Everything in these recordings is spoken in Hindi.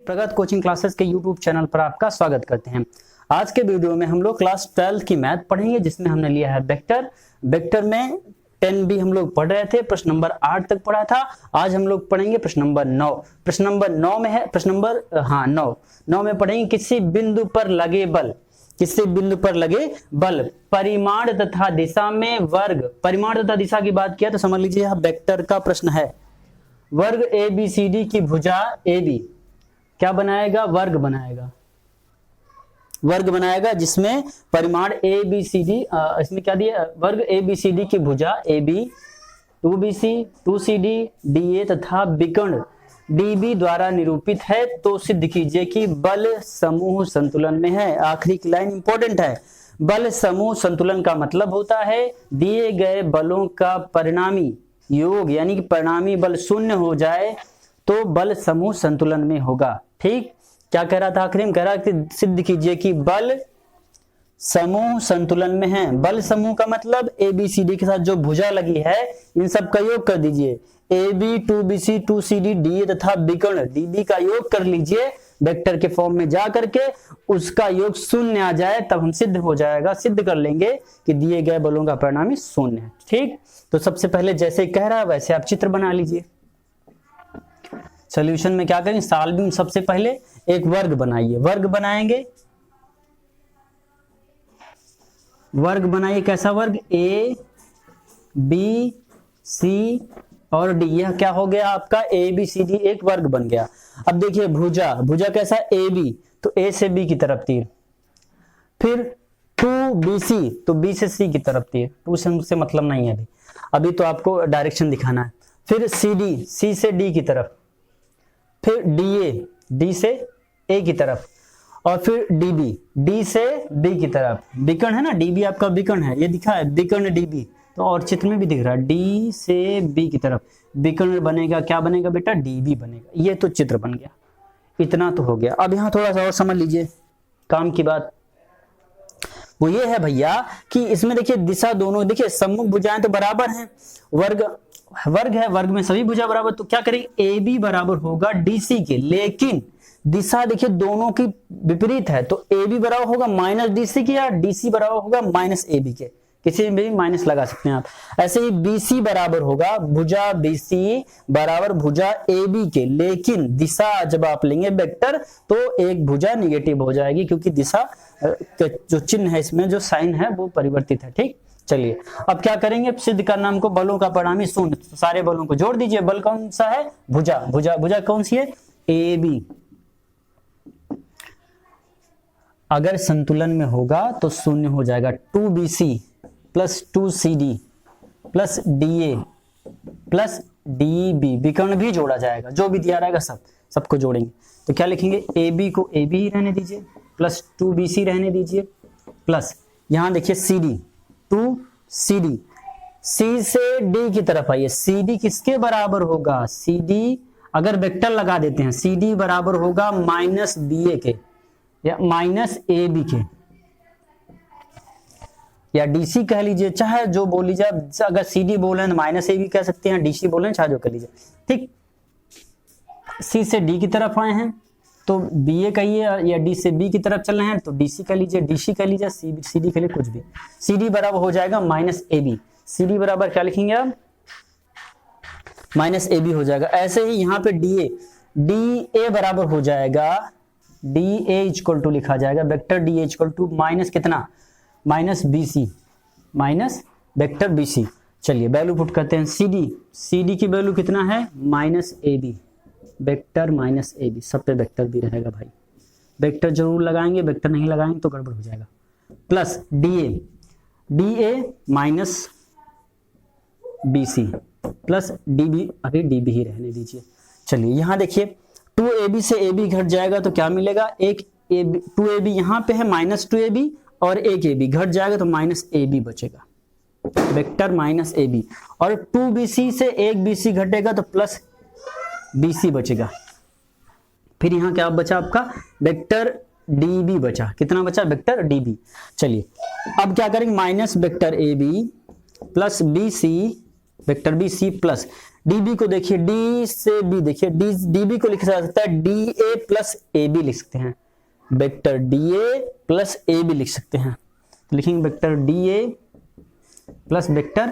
प्रगत कोचिंग क्लासेस के यूट्यूब चैनल पर आपका स्वागत करते हैं। आज के वीडियो में हम लोग क्लास 12 की मैथ पढ़ेंगे, जिसमें हमने लिया है वेक्टर। वेक्टर में 10 भी हम लोग पढ़ रहे थे, प्रश्न नंबर 8 तक पढ़ा था। आज हम लोग पढ़ेंगे प्रश्न नंबर 9। प्रश्न नंबर 9 में है प्रश्न नंबर 9 में पढ़ेंगे किसी बिंदु पर लगे बल। किसी बिंदु पर लगे बल परिमाण तथा दिशा में वर्ग। परिमाण तथा दिशा की बात किया तो समझ लीजिए यह वेक्टर का प्रश्न है। वर्ग ABCD की भुजा AB क्या बनाएगा? वर्ग बनाएगा। वर्ग बनाएगा जिसमें परिमाण ABCD, इसमें क्या दिया? वर्ग ABCD की भुजा AB 2BC 2CD DA तथा विकर्ण DB द्वारा निरूपित है, तो सिद्ध कीजिए कि बल समूह संतुलन में है। आखिरी की लाइन इंपॉर्टेंट है। बल समूह संतुलन का मतलब होता है दिए गए बलों का परिणामी योग, यानी कि परिणामी बल शून्य हो जाए तो बल समूह संतुलन में होगा। ठीक, क्या कह रहा था आखिरी में? कह रहा कि सिद्ध कीजिए कि बल समूह संतुलन में है। बल समूह का मतलब ABCD के साथ जो भुजा लगी है इन सब का योग कर दीजिए। AB 2BC 2CD DA तथा विकर्ण DB का योग कर लीजिए वेक्टर के फॉर्म में जा करके, उसका योग शून्य आ जाए तब हम सिद्ध हो जाएगा, सिद्ध कर लेंगे कि दिए गए बलों का परिणामी शून्य है। ठीक, तो सबसे पहले जैसे कह रहा है वैसे आप चित्र बना लीजिए। सॉल्यूशन में क्या करेंगे? सॉल्विंग सबसे पहले एक वर्ग बनाइए। वर्ग बनाएंगे, वर्ग बनाइए। कैसा वर्ग? A B C और D। यह क्या हो गया आपका? ABCD एक वर्ग बन गया। अब देखिए भुजा, भुजा कैसा? AB, तो A से B की तरफ तीर। फिर 2BC, तो B से C की तरफ तीर। 2 से मतलब नहीं है अभी तो आपको डायरेक्शन दिखाना है। फिर CD, C से D की तरफ। फिर DA, D से A की तरफ। और फिर DB, D से B की तरफ। विकर्ण है ना, DB आपका विकर्ण है, ये दिखा है विकर्ण DB, तो और चित्र में भी दिख रहा है D से B की तरफ विकर्ण बनेगा। क्या बनेगा बेटा? DB बनेगा। ये तो चित्र बन गया, इतना तो हो गया। अब यहाँ थोड़ा सा और समझ लीजिए काम की बात। वो ये है भैया कि इसमें देखिए दिशा दोनों, देखिए सम्मुख भुजाएं तो बराबर हैं। वर्ग है, वर्ग में सभी भुजा बराबर, तो क्या करेंगे? AB बराबर होगा DC के, लेकिन दिशा देखिए दोनों की विपरीत है, तो AB बराबर होगा -DC के या DC बराबर होगा -AB के। किसी में भी माइनस लगा सकते हैं आप। ऐसे ही BC बराबर होगा, भुजा BC बराबर भुजा AB के, लेकिन दिशा जब आप लेंगे वेक्टर तो एक भुजा निगेटिव हो जाएगी, क्योंकि दिशा जो चिन्ह है इसमें जो साइन है वो परिवर्तित है। ठीक, चलिए अब क्या करेंगे? सिद्ध करना हमको बलों का परिणामी शून्य, तो सारे बलों को जोड़ दीजिए। बल कौन सा है? भुजा। भुजा कौन सी है? AB। अगर संतुलन में होगा तो शून्य हो जाएगा। 2BC plus 2CD plus DA plus DB, विकर्ण भी जोड़ा जाएगा, जो भी दिया रहेगा सबको जोड़ेंगे। तो क्या लिखेंगे? AB को AB ही रहने दीजिए, प्लस 2BC रहने दीजिए, प्लस यहां देखिए CD 2CD, C से D की तरफ आइए। CD किसके बराबर होगा? CD अगर वेक्टर लगा देते हैं, CD बराबर होगा -BA के या -AB के, या DC कह लीजिए, चाहे जो बोल लीजिए। अगर CD बोले तो -AB कह सकते हैं, DC बोले चाहे जो कर लीजिए। ठीक, C से D की तरफ आए हैं तो BA कहिए, या D से B की तरफ चल रहे हैं तो DC कह लीजिए, DC कह लीजिए, CD कह लीजिए, कुछ भी। CD बराबर हो जाएगा -AB। CD बराबर क्या लिखेंगे आप? -AB हो जाएगा। ऐसे ही यहाँ पे DA बराबर हो जाएगा, DA इक्वल टू लिखा जाएगा vector DA equal to minus कितना? -BC, minus vector BC। चलिए वैल्यू पुट करते हैं। CD की वैल्यू कितना है? -AB, vector -AB। सब पे वेक्टर भी रहेगा भाई, वेक्टर जरूर लगाएंगे, वेक्टर नहीं लगाएंगे तो गड़बड़ हो जाएगा। Plus DA minus BC plus DB, अभी DB ही रहने दीजिए। चलिए यहाँ देखिए 2AB से AB घट जाएगा तो क्या मिलेगा? एक 2AB यहाँ पे है -2AB, और एक AB घट जाएगा तो -AB बचेगा, वेक्टर -AB। और 2BC से एक BC घटेगा तो प्लस BC बचेगा। फिर यहाँ क्या बचा आपका? वेक्टर DB बचा। कितना बचा? Vector DB। चलिए अब क्या करेंगे? Minus vector AB plus BC, vector BC plus dB को देखिए, डी से बी देखिए, डीबी को लिखा जा सकता है D A plus A B लिख सकते हैं, vector D A plus A B लिख सकते हैं। तो लिखेंगे vector D A plus vector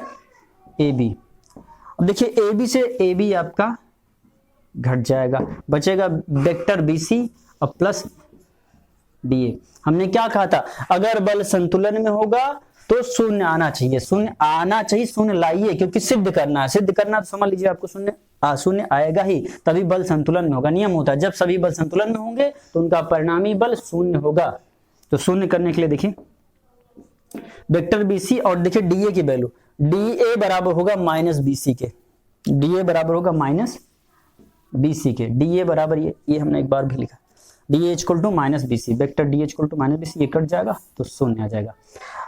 A B. अब देखिए ए बी से ए बी आपका घट जाएगा, बचेगा वेक्टर बी सी और प्लस डी ए। हमने क्या कहा था, अगर बल संतुलन में होगा तो शून्य आना चाहिए, शून्य आना चाहिए, शून्य लाइए, क्योंकि सिद्ध करना है, सिद्ध करना तो समझ लीजिए आपको शून्य आएगा ही, तभी बल संतुलन में होगा। नियम होता है जब सभी बल संतुलन में होंगे तो उनका परिणामी बल शून्य होगा। तो शून्य करने के लिए देखिए वेक्टर बीसी और देखिए डीए की वैल्यू, डीए बराबर होगा माइनस बीसी के, डीए बराबर होगा माइनस बीसी के, डीए बराबर ये हमने एक बार भी लिखा, D H equal to minus B C, vector D H equal to minus B C, ये कट जाएगा तो शून्य आ जाएगा।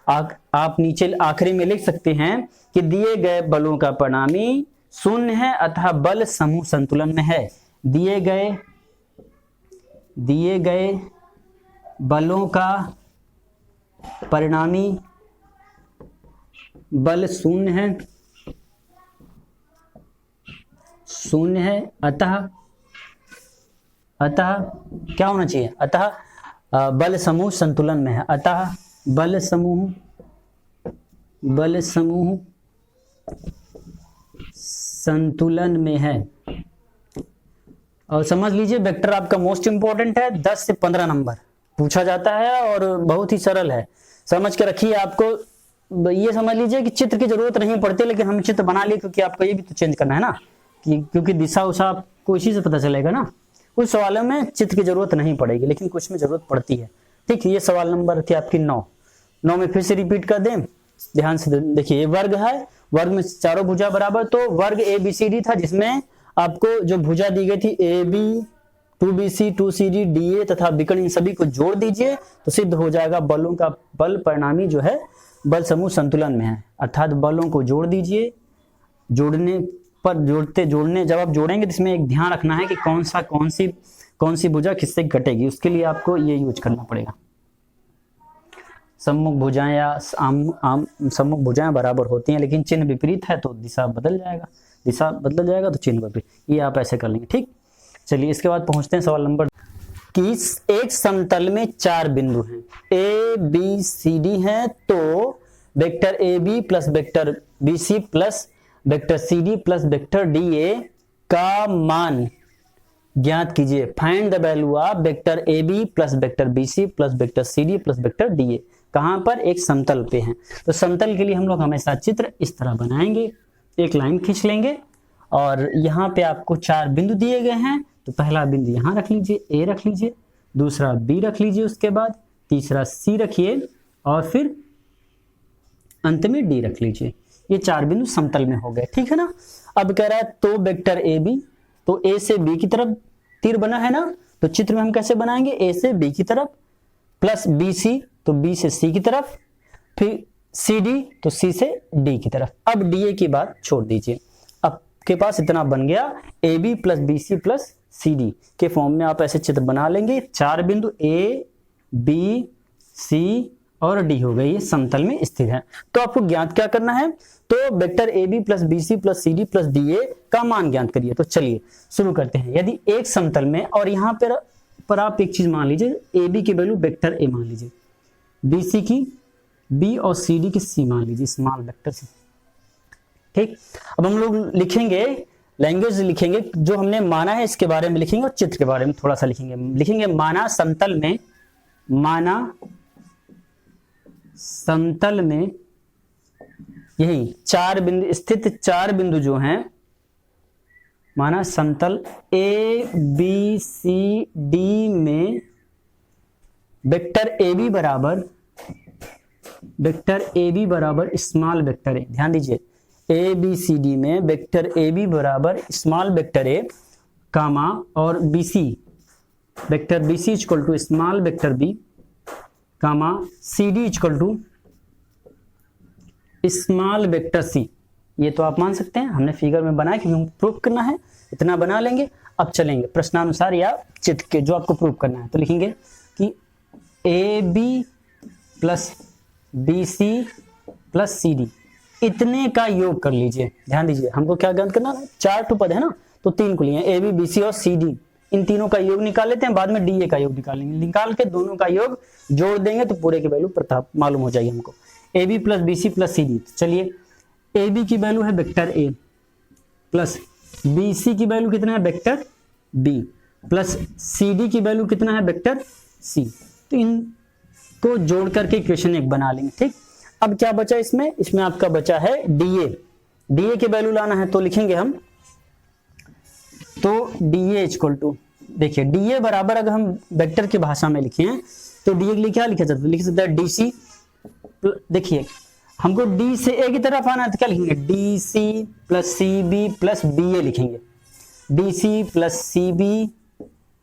आप नीचे आखिरी में लिख सकते हैं कि दिए गए बलों का परिणामी शून्य है अतः बल समूह संतुलन में है। दिए गए बलों का परिणामी बल शून्य है अतः क्या होना चाहिए, अतः बल समूह संतुलन में है, अतः बल समूह संतुलन में है। और समझ लीजिए वेक्टर आपका मोस्ट इंपॉर्टेंट है, 10 से 15 नंबर पूछा जाता है और बहुत ही सरल है, समझ के रखिए। आपको ये समझ लीजिए कि चित्र की जरूरत नहीं पड़ती, लेकिन हम चित्र बना लिए क्योंकि आपको ये भी तो चेंज करना है ना, क्योंकि दिशा उषा आपको इसी से पता चलेगा ना। कुछ सवालों में चित्र की जरूरत नहीं पड़ेगी लेकिन कुछ में जरूरत पड़ती है। ठीक, ये सवाल नंबर थी आपकी 9 में फिर से रिपीट कर दें, ध्यान से देखिए। ये वर्ग है, वर्ग में चारों भुजा बराबर, तो वर्ग ए बी सी डी था जिसमें आपको जो भुजा दी गई थी A B 2bc 2cd D A तथा विकर्ण, इन सभी को जोड़ दीजिए तो सिद्ध हो जाएगा बलों का बल परिणामी जो है बल समूह संतुलन में है। अर्थात बलों को जोड़ दीजिए, जोड़ने जब आप जोड़ेंगे तो इसमें एक ध्यान रखना है कि कौन सी भुजा किससे घटेगी, उसके लिए आपको ये यूज करना पड़ेगा। सम्मुख भुजाएं या सम्मुख भुजाएं बराबर होती हैं लेकिन चिन्ह विपरीत है तो दिशा बदल जाएगा तो चिन्ह विपरीत, ये आप ऐसे कर लेंगे। ठीक, चलिए इसके बाद पहुंचते हैं सवाल नंबर कि एक समतल में 4 बिंदु हैं, ए बी सी डी हैं, तो vector A B plus vector B C plus vector C D plus vector D A का मान ज्ञात कीजिए। Find the value of vector A B plus vector B C plus vector C D plus vector D A. कहां पर, एक समतल पे हैं। तो समतल के लिए हम लोग हमेशा चित्र इस तरह बनाएंगे, एक लाइन खींच लेंगे और यहाँ पे आपको 4 बिंदु दिए गए हैं। तो पहला बिंदु यहाँ रख लीजिए, ए रख लीजिए, दूसरा बी रख लीजिए, उसके बाद तीसरा सी रखिए और फिर अंत में डी रख लीजिए। ये 4 बिंदु समतल में हो गए, ठीक है ना। अब कह रहा है तो वेक्टर ए बी, तो ए से बी की तरफ तीर बना है ना, तो चित्र में हम कैसे बनाएंगे, ए से बी की तरफ प्लस बी सी, तो बी से सी की तरफ, फिर सी डी तो सी से डी की तरफ। अब डी ए की बात छोड़ दीजिए, आपके पास इतना बन गया A B plus B C plus C D के फॉर्म में आप ऐसे चित्र बना लेंगे। 4 बिंदु ए बी सी और डी हो गए, ये समतल में स्थित है। तो आपको ज्ञात क्या करना है, तो vector A B plus B C plus C D plus D A का मान ज्ञात करिए। तो चलिए शुरू करते हैं। यदि एक समतल में, और यहाँ पर आप एक चीज मान लीजिए, ए बी की वैल्यू वेक्टर ए मान लीजिए, बी सी की बी और सी डी की सी मान लीजिए, स्मॉल वेक्टर से। ठीक, अब हम लोग लिखेंगे, लैंग्वेज लिखेंगे, जो हमने माना है इसके बारे में लिखेंगे और चित्र के बारे में थोड़ा सा लिखेंगे। माना समतल में यही 4 बिंदु स्थित 4 बिंदु जो हैं, माना समतल ए बी सी डी में वेक्टर ए बी बराबर स्मॉल वेक्टर ए। ध्यान दीजिए, ए बी सी डी में वेक्टर ए बी बराबर स्मॉल वेक्टर ए कामा और B C, vector B C equal to small vector B comma C D equal to small vector C. ये तो आप मान सकते हैं, हमने फिगर में बनाया क्योंकि हम प्रूफ करना है, इतना बना लेंगे। अब चलेंगे प्रश्नानुसार या चित्र के, जो आपको प्रूफ करना है। तो लिखेंगे कि A B plus B C plus C D इतने का योग कर लीजिए। ध्यान दीजिए, हमको क्या ज्ञात करना है, 4 टू पद है ना, तो 3 को लिए ए बी बी सी और सी डी, इन तीनों का योग निकाल लेते हैं, बाद में डी ए का योग निकालेंगे, निकाल के दोनों का योग जोड़ देंगे तो पूरे की वैल्यू प्रताप मालूम हो जाएगी हमको। A B plus B C plus C D, चलिए ए बी की वैल्यू है vector A plus B C की वैल्यू कितना है vector B plus C D की वैल्यू कितना है वेक्टर सी, तो इनको जोड़ करके इक्वेशन 1 बना लेंगे। ठीक, अब क्या बचा इसमें, इसमें आपका बचा है डीए, डीए की वैल्यू लाना है तो लिखेंगे हम, तो डीए इक्वल टू, देखिए डीए बराबर अगर हम वेक्टर की भाषा में लिखे हैं तो डीए के लिए क्या लिखा जाता है, लिख सकते हैं डीसी, देखिए हमको डी से ए की तरफ आना है तो क्या लिखेंगे, D C plus C B plus B A लिखेंगे, D C plus C B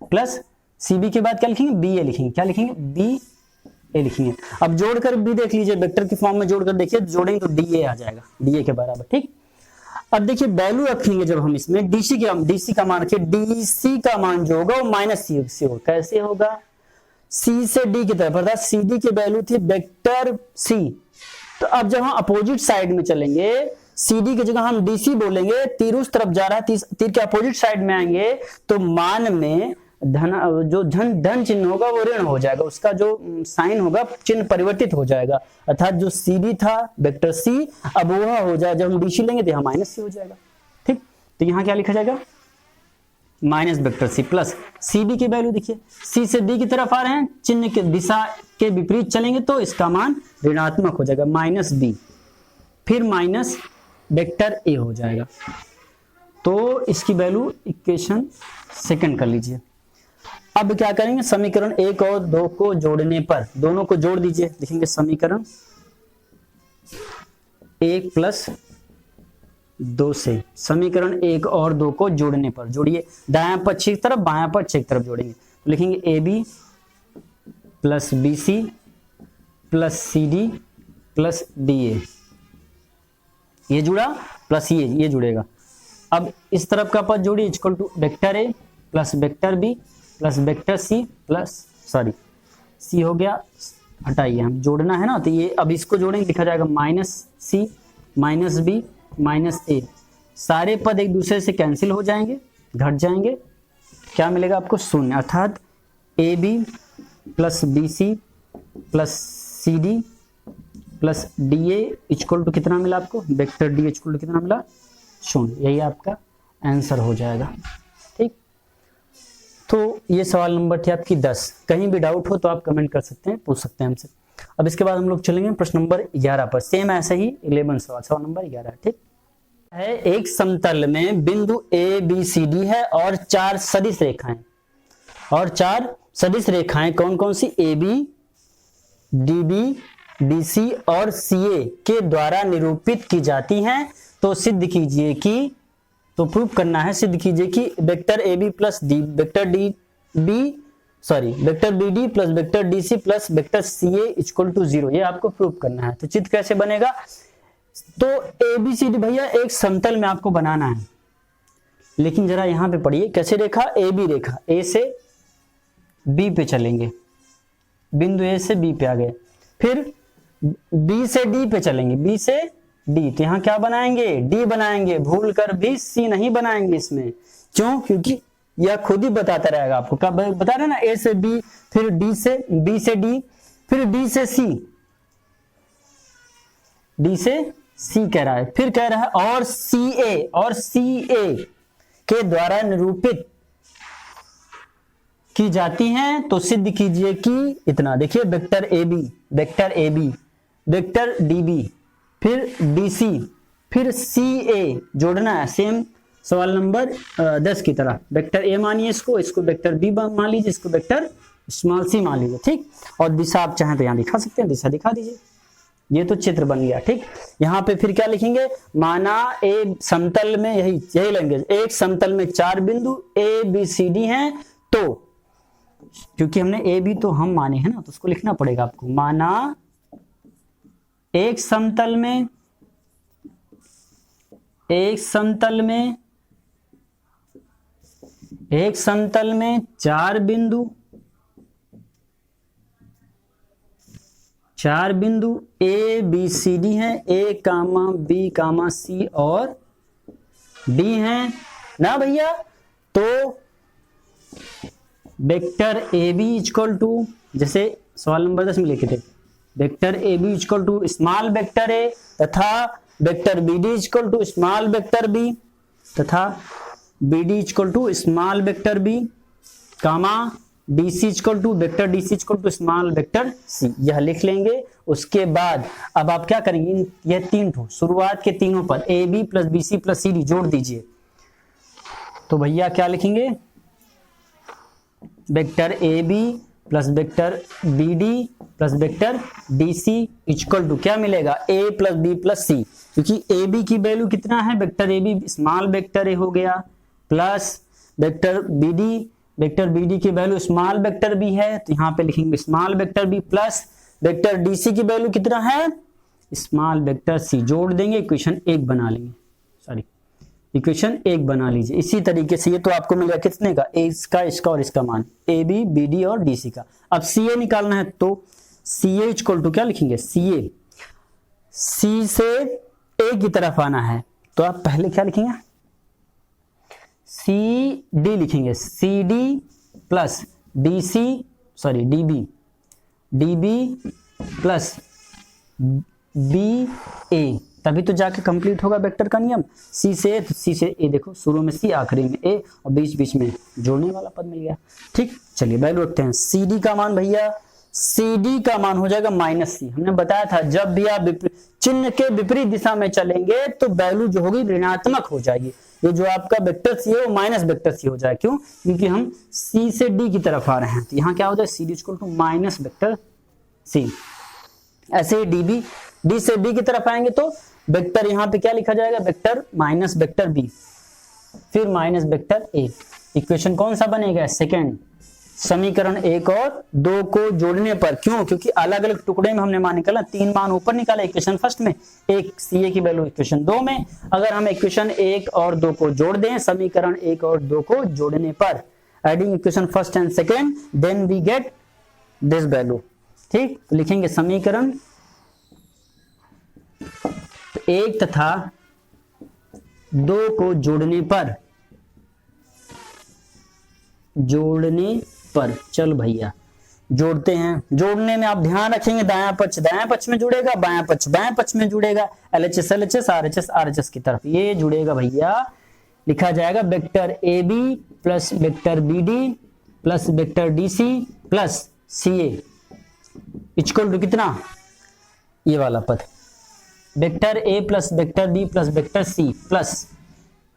plus C B के बाद क्या लिखेंगे, बी ए लिखेंगे, क्या लिखेंगे, बी ए लिखेंगे। अब जोड़कर भी देख लीजिए, वेक्टर की फॉर्म में जोड़कर देखिए, जोड़ेंगे तो डी ए आ जाएगा, डी ए के बराबर। ठीक, अब देखिए वैल्यू रखेंगे जब हम इसमें डीसी का मान रखिए, डीसी का मान जो होगा वो माइनस सी होगा, कैसे होगा, सी से डी की तरफ, अर्थात सी डी की वैल्यू थी वेक्टर सी, तो अब जब हम अपोजिट साइड में चलेंगे, CD की जगह हम DC बोलेंगे, तीर उस तरफ जा रहा है, तीर के अपोजिट साइड में आएंगे तो मान में धन, जो धन चिन्ह होगा वो ऋण हो जाएगा, उसका जो साइन होगा चिन्ह परिवर्तित हो जाएगा, अर्थात जो CD था वेक्टर C अब वह हो जाएगा, जब हम DC लेंगे तो यहाँ माइनस C हो जाएगा। ठीक, तो यहाँ क्या लिखा जाएगा, minus vector C plus C D की वैल्यू देखिए, सी से डी की तरफ आ रहे हैं, चिन्ह के दिशा के विपरीत चलेंगे तो इसका मान ऋणात्मक हो जाएगा, माइनस बी, फिर माइनस वेक्टर ए हो जाएगा, तो इसकी वैल्यू इक्वेशन 2 कर लीजिए। अब क्या करेंगे, समीकरण 1 और 2 को जोड़ने पर, दोनों को जोड़ दीजिए, लिखेंगे समीकरण 1 प्लस 2 से, समीकरण 1 और 2 को जोड़ने पर, जोड़िए, दायां पक्ष की तरफ बायां पक्ष की तरफ जोड़ेंगे, तो लिखेंगे A B plus B C plus C D plus D A, ये जुड़ा प्लस ये जुड़ेगा। अब इस तरफ का पद जोड़िए, equal to vector A plus vector B plus vector C plus, sorry C हो गया, हटाइए, हम जोड़ना है ना, तो ये अब इसको जोड़ेंगे, लिखा जाएगा माइनस सी माइनस बी माइनस ए, सारे पद एक दूसरे से कैंसिल हो जाएंगे, घट जाएंगे, क्या मिलेगा आपको, शून्य, अर्थात A B plus B C plus C D plus D A equal to कितना मिला आपको, वेक्टर डी इक्वल टू कितना मिला, शून्य, यही आपका आंसर हो जाएगा। ठीक, तो ये सवाल नंबर थी आपकी 10, कहीं भी डाउट हो तो आप कमेंट कर सकते हैं, पूछ सकते हैं हमसे। अब इसके बाद हम लोग चलेंगे प्रश्न नंबर 11 पर, सेम ऐसे ही 11 सवाल नंबर 11। ठीक है, एक समतल में बिंदु ए बी सी डी है और 4 सदिश रेखाएं, और 4 सदिश रेखाएं कौन कौन सी, A B D B D C और सी ए के द्वारा निरूपित की जाती हैं, तो सिद्ध कीजिए कि, तो प्रूफ करना है, सिद्ध कीजिए कि vector A B plus D vector D B vector B D plus vector D C plus vector C A equal to 0, ये आपको प्रूफ करना है। तो चित्र कैसे बनेगा, तो ए बी सी डी भैया एक समतल में आपको बनाना है, लेकिन जरा यहां पे पढ़िए कैसे रेखा, ए बी रेखा, ए से बी पे चलेंगे, बिंदु ए से बी पे आ गए, फिर बी से डी पे चलेंगे, बी से डी, तो यहां क्या बनाएंगे, डी बनाएंगे, भूल कर भी सी नहीं बनाएंगे इसमें, क्यों, क्योंकि यह खुद ही बताता रहेगा आपको, कब बता रहे ना, ए से बी, फिर डी से बी से डी, फिर डी से सी, डी से सी कह रहा है, फिर कह रहा है और सी ए के द्वारा निरूपित की जाती हैं, तो सिद्ध कीजिए कि इतना, देखिए vector A B vector D B फिर डी सी फिर सी ए जोड़ना है, सेम सवाल नंबर 10 की तरह, वेक्टर ए मानिए इसको वेक्टर बी मान लीजिए, इसको वेक्टर स्मॉल सी मान लीजिए। ठीक, और दिशा आप चाहें तो यहाँ दिखा सकते हैं, दिशा दिखा दीजिए, ये तो चित्र बन गया। ठीक, यहाँ पे फिर क्या लिखेंगे, माना एक समतल में, यही लैंग्वेज, एक समतल में 4 बिंदु ए बी सी डी हैं, तो क्योंकि हमने ए बी तो हम माने हैं ना, तो उसको लिखना पड़ेगा आपको, माना एक समतल में 4 4 बिंदु ए बी सी डी हैं, ए कामा बी कामा सी और डी हैं ना भैया। तो vector A B equal to, जैसे सवाल नंबर 10 में लिखे थे, vector A B equal to small vector A तथा vector B D equal to small vector B तथा B D equal to small vector B comma D C equal to vector D C equal to small vector C, यह लिख लेंगे। उसके बाद अब आप क्या करेंगे, यह 3 ठो शुरुआत के तीनों पर A B plus B C plus C D जोड़ दीजिए। तो भैया क्या लिखेंगे, vector A B plus vector B D plus vector D C equal to क्या मिलेगा, A plus B plus C, क्योंकि ए बी की वैल्यू कितना है, vector A B small vector A हो गया, प्लस वेक्टर बी डी की वैल्यू स्मॉल वेक्टर बी है, तो यहाँ पे लिखेंगे small vector B plus vector D सी की वैल्यू कितना है, स्मॉल वेक्टर सी, जोड़ देंगे, इक्वेशन 1 बना लेंगे, सॉरी इक्वेशन 1 बना लीजिए। इसी तरीके से ये तो आपको मिलेगा कितने का, ए इसका और इसका मान, ए बी बी डी और डी सी का। अब सी ए निकालना है, तो सी ए इक्वल टू क्या लिखेंगे, सी ए, सी से ए की तरफ आना है, तो आप पहले क्या लिखेंगे, सी डी लिखेंगे, C D plus D C, sorry D B plus B A, तभी तो जाके कंप्लीट होगा वेक्टर का नियम। सी से ए, देखो शुरू में सी आखिरी में ए और बीच बीच में जोड़ने वाला पद मिल गया। ठीक, चलिए वैल्यू रखते हैं। सी डी का मान भैया, सी डी का मान हो जाएगा माइनस सी। हमने बताया था जब भी आप चिन्ह के विपरीत दिशा में चलेंगे तो वैल्यू जो होगी ऋणात्मक हो जाएगी। ये जो आपका वेक्टर सी है वो माइनस वेक्टर सी हो जाए, क्यों, क्योंकि हम सी से डी की तरफ आ रहे हैं, तो यहाँ क्या हो जाए, C D equal to minus vector C. ऐसे ही डी से बी की तरफ आएंगे तो वेक्टर यहाँ पे क्या लिखा जाएगा, वेक्टर माइनस वेक्टर बी फिर माइनस वेक्टर ए। इक्वेशन कौन सा बनेगा, सेकेंड। समीकरण 1 और 2 को जोड़ने पर, क्यों, क्योंकि अलग अलग टुकड़े में हमने मान निकाला, 3 मान ऊपर निकाला इक्वेशन फर्स्ट में, एक सी ए की वैल्यू इक्वेशन 2 में। अगर हम इक्वेशन 1 और 2 को जोड़ दें, समीकरण 1 और 2 को जोड़ने पर, adding equation first and second, then we get this value. ठीक, तो लिखेंगे समीकरण 1 तथा 2 को जोड़ने पर चल भैया जोड़ते हैं। जोड़ने में आप ध्यान रखेंगे दायां पक्ष में जुड़ेगा, बायां पक्ष में जुड़ेगा, LHS RHS की तरफ ये जुड़ेगा भैया। लिखा जाएगा vector A B plus vector B D plus vector D C plus C A equal to कितना, ये वाला पद, vector A plus vector B plus vector C plus,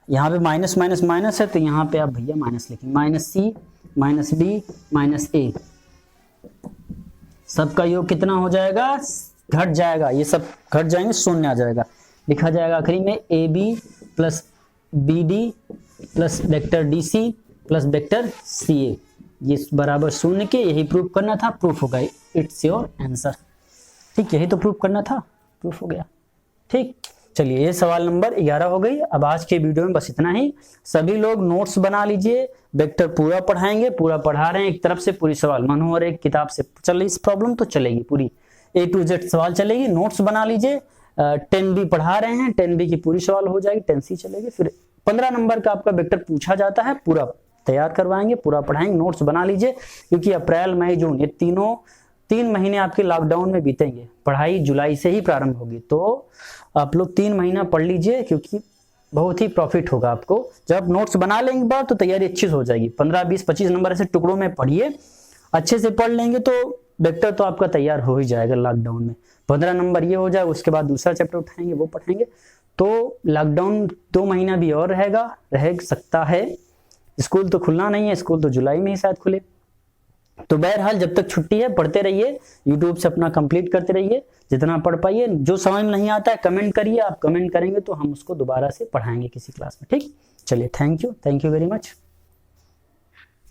यहाँ पे माइनस माइनस माइनस है तो यहाँ पे आप भैया माइनस लिखेंगे, माइनस सी माइनस बी माइनस ए, सबका योग कितना हो जाएगा, घट जाएगा, ये सब घट जाएंगे, शून्य आ जाएगा। लिखा जाएगा आखिरी में A B plus B D plus vector D C plus vector C A, ये बराबर शून्य के, यही प्रूफ करना था, प्रूफ हो गया, इट्स योर आंसर। ठीक, यही तो प्रूफ करना था, प्रूफ हो गया। ठीक, चलिए ये सवाल नंबर 11 हो गई। अब आज के वीडियो में बस इतना ही। सभी लोग नोट्स बना लीजिए, वेक्टर पूरा पढ़ाएंगे, पूरा पढ़ा रहे हैं एक तरफ से पूरी सवाल, मनु और एक किताब से चल रही प्रॉब्लम तो चलेगी, पूरी A to Z सवाल चलेगी। नोट्स बना लीजिए, 10B पढ़ा रहे हैं, 10B की पूरी सवाल हो जाएगी, 10C चलेगी। फिर 15 नंबर का आपका वेक्टर पूछा जाता है, पूरा तैयार करवाएंगे, पूरा पढ़ाएंगे। नोट्स बना लीजिए, क्योंकि अप्रैल मई जून ये 3 महीने आपके लॉकडाउन में बीतेंगे, पढ़ाई जुलाई से ही प्रारंभ होगी, तो आप लोग 3 महीना पढ़ लीजिए, क्योंकि बहुत ही प्रॉफिट होगा आपको। जब नोट्स बना लेंगे बाद तो तैयारी अच्छी हो जाएगी। 15, 20, 25 नंबर ऐसे टुकड़ों में पढ़िए, अच्छे से पढ़ लेंगे तो वेक्टर तो आपका तैयार हो ही जाएगा लॉकडाउन में। 15 नंबर ये हो जाए, उसके बाद दूसरा चैप्टर उठाएंगे, वो पढ़ेंगे, तो लॉकडाउन 2 महीना भी और रह सकता है। स्कूल तो खुलना नहीं है, स्कूल तो जुलाई में ही शायद खुले। तो बहरहाल जब तक छुट्टी है पढ़ते रहिए, यूट्यूब से अपना कंप्लीट करते रहिए, जितना पढ़ पाइए। जो समझ में नहीं आता है कमेंट करिए, आप कमेंट करेंगे तो हम उसको दोबारा से पढ़ाएंगे किसी क्लास में। ठीक, चलिए, थैंक यू वेरी मच।